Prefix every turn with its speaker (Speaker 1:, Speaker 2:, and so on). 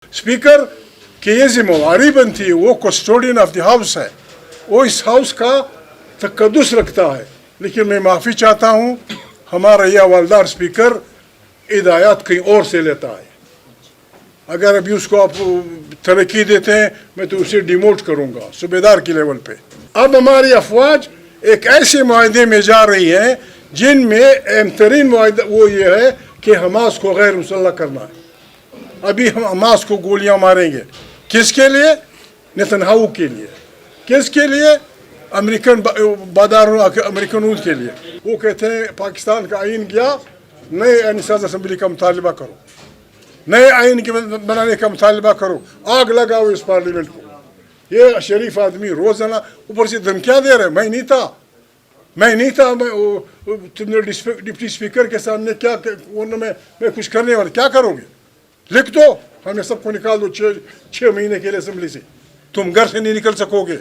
Speaker 1: Speaker की ये जिम्मेवारी बनती है, वो कस्टोडियन ऑफ द हाउस है, वो इस हाउस का तकद्दुस रखता है। लेकिन मैं माफ़ी चाहता हूँ, हमारा यह हवलदार स्पीकर हिदायत कहीं और से लेता है। अगर अभी उसको आप तरक्की देते हैं, मैं तो उसे डिमोट करूँगा सूबेदार की लेवल पे। अब हमारी अफवाज एक ऐसे माहदे में जा रही है जिनमें अहम तरीन माहदा वो ये है कि हमास को गैर मुसल्लह करना है। अभी हम हमास को गोलियां मारेंगे, किसके लिए? नेतन्याहू के लिए। किसके लिए? अमेरिकन बादारों अमेरिकन के लिए। वो कहते हैं पाकिस्तान का आइन गया, नए आइन साज असम्बली का मुतालबा करो, नए आइन के बनाने का मुतालबा करो, आग लगाओ इस पार्लियामेंट को। ये शरीफ आदमी रोजाना ऊपर से धमकियां दे रहे। मैं नहीं था, तुमने डिप्टी स्पीकर के सामने क्या मैं कुछ करने वाला, क्या करोगे? लिख दो, हमें सबको निकाल दो 6 महीने के लिए असेंबली से, तुम घर से नहीं निकल सकोगे।